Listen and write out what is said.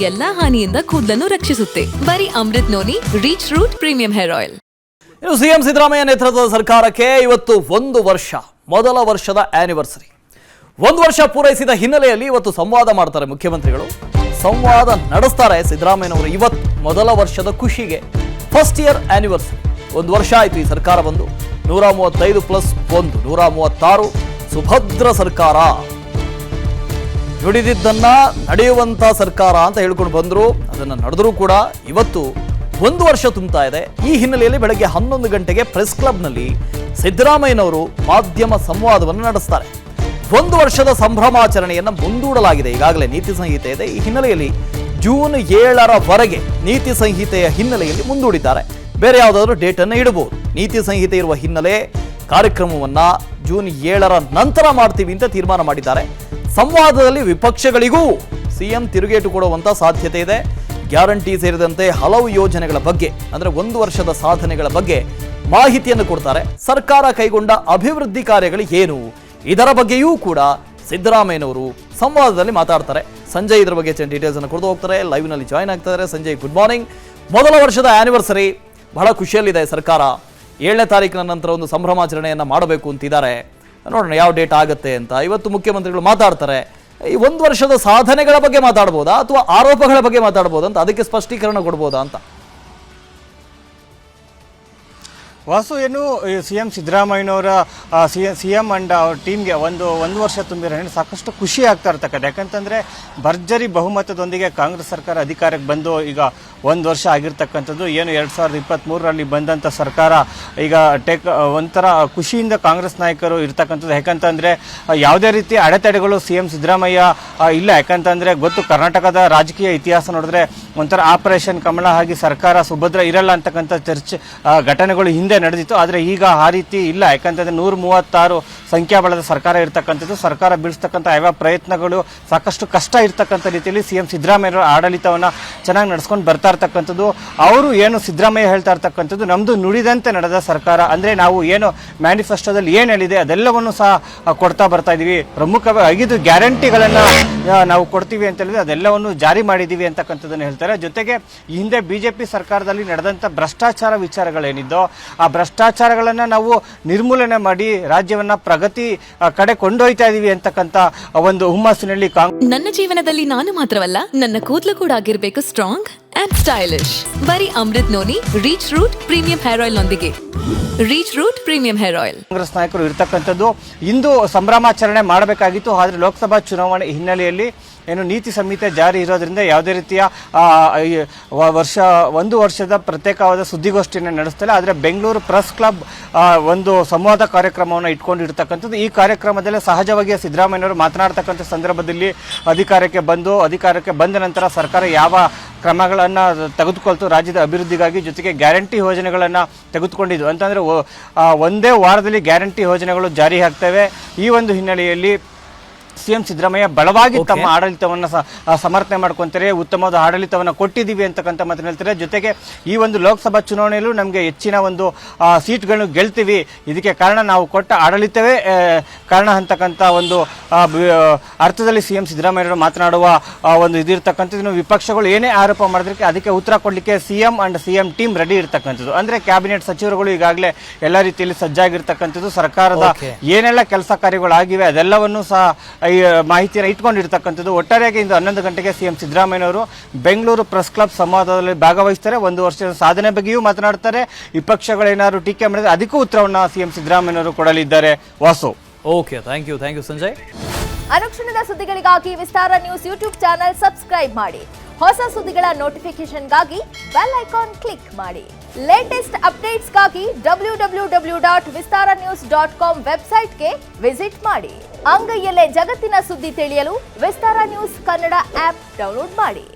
ಎಲ್ಲಾ ಹಾನಿಯಿಂದ ಕೂದಲನ್ನು ರಕ್ಷಿಸುತ್ತೆ. ಬರೀ Amrit noni reach root premium hair oil. ಇನ್ನು ಸಿಎಂ ಸಿದ್ದರಾಮಯ್ಯ ನೇತೃತ್ವದ ಸರ್ಕಾರಕ್ಕೆ ಇವತ್ತು 1 ವರ್ಷ, ಮೊದಲ ವರ್ಷದ ಆನಿವರ್ಸರಿ. 1 ವರ್ಷ ಪೂರೈಸಿದ ಹಿನ್ನೆಲೆಯಲ್ಲಿ ಇವತ್ತು ಸಂವಾದ ಮಾಡ್ತಾರೆ ಮುಖ್ಯಮಂತ್ರಿಗಳು. ಸಂವಾದ ನಡೆಸ್ತಾರೆ ಸಿದ್ದರಾಮಯ್ಯನವರು. ಇವತ್ತು ಮೊದಲ ವರ್ಷದ ಖುಷಿಗೆ ಫಸ್ಟ್ ಇಯರ್ ಆನಿವರ್ಸರಿ. 1 ವರ್ಷ ಆಯಿತು ಈ ಸರ್ಕಾರ ಬಂದು. 135 + 1 136 ಸುಭದ್ರ ಸರ್ಕಾರ, ನುಡಿದಿದ್ದನ್ನ ನಡೆಯುವಂತ ಸರ್ಕಾರ ಅಂತ ಹೇಳ್ಕೊಂಡು ಬಂದ್ರು. ಅದನ್ನ ನಡೆದರೂ ಕೂಡ ಇವತ್ತು 1 ವರ್ಷ ತುಂಬುತ್ತಾ ಇದೆ. ಈ ಹಿನ್ನೆಲೆಯಲ್ಲಿ ಬೆಳಗ್ಗೆ 11 ಗಂಟೆಗೆ ಪ್ರೆಸ್ ಕ್ಲಬ್ನಲ್ಲಿ ಸಿದ್ದರಾಮಯ್ಯನವರು ಮಾಧ್ಯಮ ಸಂವಾದವನ್ನು ನಡೆಸ್ತಾರೆ. 1 ವರ್ಷದ ಸಂಭ್ರಮಾಚರಣೆಯನ್ನು ಮುಂದೂಡಲಾಗಿದೆ. ಈಗಾಗಲೇ ನೀತಿ ಸಂಹಿತೆ ಇದೆ. ಈ ಹಿನ್ನೆಲೆಯಲ್ಲಿ ಜೂನ್ 7ರವರೆಗೆ ನೀತಿ ಸಂಹಿತೆಯ ಹಿನ್ನೆಲೆಯಲ್ಲಿ ಮುಂದೂಡಿದ್ದಾರೆ. ಬೇರೆ ಯಾವುದಾದ್ರೂ ಡೇಟ್ ಅನ್ನು ಇಡಬಹುದು. ನೀತಿ ಸಂಹಿತೆ ಇರುವ ಹಿನ್ನೆಲೆ ಕಾರ್ಯಕ್ರಮವನ್ನ ಜೂನ್ 7ರ ನಂತರ ಮಾಡ್ತೀವಿ ಅಂತ ತೀರ್ಮಾನ ಮಾಡಿದ್ದಾರೆ. ಸಂವಾದದಲ್ಲಿ ವಿಪಕ್ಷಗಳಿಗೂ ಸಿಎಂ ತಿರುಗೇಟು ಕೊಡುವಂತ ಸಾಧ್ಯತೆ ಇದೆ. ಗ್ಯಾರಂಟಿ ಸೇರಿದಂತೆ ಹಲವು ಯೋಜನೆಗಳ ಬಗ್ಗೆ, ಅಂದ್ರೆ 1 ವರ್ಷದ ಸಾಧನೆಗಳ ಬಗ್ಗೆ ಮಾಹಿತಿಯನ್ನು ಕೊಡ್ತಾರೆ. ಸರ್ಕಾರ ಕೈಗೊಂಡ ಅಭಿವೃದ್ಧಿ ಕಾರ್ಯಗಳು ಏನು, ಇದರ ಬಗ್ಗೆಯೂ ಕೂಡ ಸಿದ್ದರಾಮಯ್ಯನವರು ಸಂವಾದದಲ್ಲಿ ಮಾತಾಡ್ತಾರೆ. ಸಂಜಯ್ ಇದರ ಬಗ್ಗೆ ಡೀಟೇಲ್ಸ್ ಅನ್ನು ಕೊಡ್ತಾ ಹೋಗ್ತಾರೆ. ಲೈವ್ ನಲ್ಲಿ ಜಾಯ್ನ್ ಆಗ್ತಾರೆ. Sanjay, good morning. ಮೊದಲ ವರ್ಷದ ಆನಿವರ್ಸರಿ, ಬಹಳ ಖುಷಿಯಲ್ಲಿದೆ ಸರ್ಕಾರ. 7ನೇ ತಾರೀಕಿನ ನಂತರ ಒಂದು ಸಂಭ್ರಮಾಚರಣೆಯನ್ನ ಮಾಡಬೇಕು ಅಂತಿದ್ದಾರೆ. ನೋಡೋಣ ಯಾವ ಡೇಟ್ ಆಗುತ್ತೆ ಅಂತ. ಇವತ್ತು ಮುಖ್ಯಮಂತ್ರಿಗಳು ಮಾತಾಡ್ತಾರೆ. ಈ 1 ವರ್ಷದ ಸಾಧನೆಗಳ ಬಗ್ಗೆ ಮಾತಾಡ್ಬೋದಾ ಅಥವಾ ಆರೋಪಗಳ ಬಗ್ಗೆ ಮಾತಾಡ್ಬೋದಾ ಅಂತ, ಅದಕ್ಕೆ ಸ್ಪಷ್ಟೀಕರಣ ಕೊಡ್ಬೋದಾ ಅಂತ. ವಾಸು, ಏನು ಸಿಎಂ ಸಿದ್ದರಾಮಯ್ಯನವರ ಸಿಎಂ ಅಂಡ್ ಅವ್ರ ಟೀಮ್ಗೆ ಒಂದು ವರ್ಷ ತುಂಬಿರೋ ಸಾಕಷ್ಟು ಖುಷಿ ಆಗ್ತಾ ಇರ್ತಕ್ಕಂಥ. ಯಾಕಂತಂದರೆ ಭರ್ಜರಿ ಬಹುಮತದೊಂದಿಗೆ ಕಾಂಗ್ರೆಸ್ ಸರ್ಕಾರ ಅಧಿಕಾರಕ್ಕೆ ಬಂದು ಈಗ 1 ವರ್ಷ ಆಗಿರ್ತಕ್ಕಂಥದ್ದು. ಏನು 2023ರಲ್ಲಿ ಬಂದಂಥ ಸರ್ಕಾರ ಈಗ ಒಂಥರ ಖುಷಿಯಿಂದ ಕಾಂಗ್ರೆಸ್ ನಾಯಕರು ಇರ್ತಕ್ಕಂಥದ್ದು. ಯಾಕಂತಂದರೆ ಯಾವುದೇ ರೀತಿ ಅಡೆತಡೆಗಳು ಸಿಎಂ ಸಿದ್ದರಾಮಯ್ಯ ಇಲ್ಲ. ಯಾಕಂತಂದರೆ ಗೊತ್ತು, ಕರ್ನಾಟಕದ ರಾಜಕೀಯ ಇತಿಹಾಸ ನೋಡಿದ್ರೆ ಒಂಥರ ಆಪರೇಷನ್ ಕಮಲ ಆಗಿ ಸರ್ಕಾರ ಸುಭದ್ರ ಇರಲ್ಲ ಅಂತಕ್ಕಂಥ ಘಟನೆಗಳು ಹಿಂದೆ ನಡೆದಿತ್ತು. ಆದರೆ ಈಗ ಆ ರೀತಿ ಇಲ್ಲ. ಯಾಕಂತಂದರೆ 136 ಸಂಖ್ಯಾಬಲದ ಸರ್ಕಾರ ಇರ್ತಕ್ಕಂಥದ್ದು. ಸರ್ಕಾರ ಬೀಳಿಸ್ತಕ್ಕಂಥ ಯಾವ ಪ್ರಯತ್ನಗಳು ಸಾಕಷ್ಟು ಕಷ್ಟ ಇರ್ತಕ್ಕಂಥ ರೀತಿಯಲ್ಲಿ ಸಿಎಂ ಸಿದ್ದರಾಮಯ್ಯ ಆಡಳಿತವನ್ನು ಚೆನ್ನಾಗಿ ನಡೆಸ್ಕೊಂಡು ಬರ್ತಾ ಇರ್ತಕ್ಕಂಥದ್ದು. ಅವರು ಏನು ಸಿದ್ದರಾಮಯ್ಯ ಹೇಳ್ತಾ ಇರ್ತಕ್ಕಂಥದ್ದು, ನಮ್ಮದು ನುಡಿದಂತೆ ನಡೆದ ಸರ್ಕಾರ. ಅಂದರೆ ನಾವು ಏನು ಮ್ಯಾನಿಫೆಸ್ಟೋದಲ್ಲಿ ಏನು ಹೇಳಿದೆ ಅದೆಲ್ಲವನ್ನು ಸಹ ಕೊಡ್ತಾ ಬರ್ತಾ ಇದ್ದೀವಿ. ಪ್ರಮುಖವಾಗಿ 5 ಗ್ಯಾರಂಟಿಗಳನ್ನು ನಾವು ಕೊಡ್ತೀವಿ ಅಂತ ಹೇಳಿದ್ರೆ ಅದೆಲ್ಲವನ್ನು ಜಾರಿ ಮಾಡಿದ್ದೀವಿ ಅಂತಕ್ಕಂಥದ್ದನ್ನು ಹೇಳ್ತಾರೆ. ಜೊತೆಗೆ ಈ ಹಿಂದೆ ಬಿಜೆಪಿ ಸರ್ಕಾರದಲ್ಲಿ ನಡೆದಂಥ ಭ್ರಷ್ಟಾಚಾರ ವಿಚಾರಗಳೇನಿದ್ದೋ ಆ ಭ್ರಷ್ಟಾಚಾರಗಳನ್ನು ನಾವು ನಿರ್ಮೂಲನೆ ಮಾಡಿ ರಾಜ್ಯವನ್ನ ಪ್ರಗತಿ ಕಡೆ ಕೊಂಡೊಯ್ತಾ ಇದೀವಿ ಅಂತಕ್ಕಂಥ ಒಂದು ಹುಮ್ಮಸ್ಸಿನಲ್ಲಿ ನನ್ನ ಜೀವನದಲ್ಲಿ ನಾನು ಮಾತ್ರವಲ್ಲ, ನನ್ನ ಕೂದಲು ಕೂಡ ಆಗಿರ್ಬೇಕು ಸ್ಟ್ರಾಂಗ್ ಅಂಡ್ ಸ್ಟೈಲಿಶ್. ಬರೀ Amrit noni reach root premium hair oil ನೊಂದಿಗೆ. Reach root premium hair oil. Congress ನಾಯಕರು ಇರ್ತಕ್ಕಂಥದ್ದು ಇಂದು ಸಂಭ್ರಮಾಚರಣೆ ಮಾಡಬೇಕಾಗಿತ್ತು. ಆದರೆ ಲೋಕಸಭಾ ಚುನಾವಣೆ ಹಿನ್ನೆಲೆಯಲ್ಲಿ ಏನು ನೀತಿ ಸಂಹಿತೆ ಜಾರಿ ಇರೋದ್ರಿಂದ ಯಾವುದೇ ರೀತಿಯ 1 ವರ್ಷದ ಪ್ರತ್ಯೇಕವಾದ ಸುದ್ದಿಗೋಷ್ಠಿಯನ್ನು ನಡೆಸ್ತಾರೆ. ಆದರೆ ಬೆಂಗಳೂರು ಪ್ರೆಸ್ ಕ್ಲಬ್ ಒಂದು ಸಂವಾದ ಕಾರ್ಯಕ್ರಮವನ್ನು ಇಟ್ಕೊಂಡಿರ್ತಕ್ಕಂಥದ್ದು. ಈ ಕಾರ್ಯಕ್ರಮದಲ್ಲಿ ಸಹಜವಾಗಿ ಸಿದ್ದರಾಮಯ್ಯನವರು ಮಾತನಾಡ್ತಕ್ಕಂಥ ಸಂದರ್ಭದಲ್ಲಿ ಅಧಿಕಾರಕ್ಕೆ ಬಂದ ನಂತರ ಸರ್ಕಾರ ಯಾವ ಕ್ರಮಗಳನ್ನು ತೆಗೆದುಕೊಳ್ತು ರಾಜ್ಯದ ಅಭಿವೃದ್ಧಿಗಾಗಿ, ಜೊತೆಗೆ ಗ್ಯಾರಂಟಿ ಯೋಜನೆಗಳನ್ನು ತೆಗೆದುಕೊಂಡಿದ್ದು ಅಂತಂದರೆ ಒಂದೇ ವಾರದಲ್ಲಿ ಗ್ಯಾರಂಟಿ ಯೋಜನೆಗಳು ಜಾರಿ ಆಗ್ತವೆ. ಈ ಒಂದು ಹಿನ್ನೆಲೆಯಲ್ಲಿ ಸಿಎಂ ಸಿದ್ದರಾಮಯ್ಯ ಬಲವಾಗಿ ತಮ್ಮ ಆಡಳಿತವನ್ನು ಸಮರ್ಥನೆ ಮಾಡ್ಕೊಂತಾರೆ. ಉತ್ತಮವಾದ ಆಡಳಿತವನ್ನು ಕೊಟ್ಟಿದ್ದೀವಿ ಅಂತಕ್ಕಂಥ ಮಾತನ್ನು ಹೇಳ್ತಾರೆ. ಜೊತೆಗೆ ಈ ಒಂದು ಲೋಕಸಭಾ ಚುನಾವಣೆಯಲ್ಲೂ ನಮಗೆ ಹೆಚ್ಚಿನ ಒಂದು ಸೀಟ್ಗಳನ್ನು ಗೆಲ್ತೀವಿ, ಇದಕ್ಕೆ ಕಾರಣ ನಾವು ಕೊಟ್ಟ ಆಡಳಿತವೇ ಕಾರಣ ಅಂತಕ್ಕಂಥ ಒಂದು ಅರ್ಥದಲ್ಲಿ ಸಿಎಂ ಸಿದ್ದರಾಮಯ್ಯವರು ಮಾತನಾಡುವ ಒಂದು ಇದಿರ್ತಕ್ಕಂಥದ್ದು. ವಿಪಕ್ಷಗಳು ಏನೇ ಆರೋಪ ಮಾಡಿದ್ರೆ ಅದಕ್ಕೆ ಉತ್ತರ ಕೊಡಲಿಕ್ಕೆ CM and CM team ready ಇರ್ತಕ್ಕಂಥದ್ದು. ಅಂದರೆ ಕ್ಯಾಬಿನೆಟ್ ಸಚಿವರುಗಳು ಈಗಾಗಲೇ ಎಲ್ಲ ರೀತಿಯಲ್ಲಿ ಸಜ್ಜಾಗಿರ್ತಕ್ಕಂಥದ್ದು. ಸರ್ಕಾರದ ಏನೆಲ್ಲ ಕೆಲಸ ಕಾರ್ಯಗಳಾಗಿವೆ ಅದೆಲ್ಲವನ್ನೂ ಸಹ ಮಾಹಿತಿಯನ್ನು ಇಟ್ಕೊಂಡಿರ್ತಕ್ಕಂಥದ್ದು. ಒಟ್ಟಾರೆಯಾಗಿ ಇಂದು 11 ಗಂಟೆಗೆ ಸಿಎಂ ಸಿದ್ದರಾಮಯ್ಯನವರು ಬೆಂಗಳೂರು ಪ್ರೆಸ್ ಕ್ಲಬ್ ಸಂವಾದದಲ್ಲಿ ಭಾಗವಹಿಸ್ತಾರೆ. 1 ವರ್ಷದ ಸಾಧನೆ ಬಗ್ಗೆಯೂ ಮಾತನಾಡ್ತಾರೆ. ವಿಪಕ್ಷಗಳೇನಾದ್ರು ಟೀಕೆ ಮಾಡಿದ್ರೆ ಅದಕ್ಕೂ ಉತ್ತರವನ್ನು ಸಿಎಂ ಸಿದ್ದರಾಮಯ್ಯನವರು ಕೊಡಲಿದ್ದಾರೆ. Vasu, okay, thank you Sanjay. ಅನುಕ್ಷಣದ ಸುದ್ದಿಗಳಿಗಾಗಿ Vistara news YouTube channel subscribe ಮಾಡಿ. ಹೊಸ ಸುದ್ದಿಗಳ ನೋಟಿಫಿಕೇಶನ್ಗಾಗಿ ಬೆಲ್ ಐಕಾನ್ ಕ್ಲಿಕ್ ಮಾಡಿ. ಲೇಟೆಸ್ಟ್ ಅಪ್ಡೇಟ್ಸ್ಗಾಗಿ www.vistaranews.com ವೆಬ್ಸೈಟ್ಗೆ ವಿಸಿಟ್ ಮಾಡಿ. ಅಂಗೈಯಲ್ಲೇ ಜಗತ್ತಿನ ಸುದ್ದಿ ತಿಳಿಯಲು Vistara news Kannada app download ಮಾಡಿ.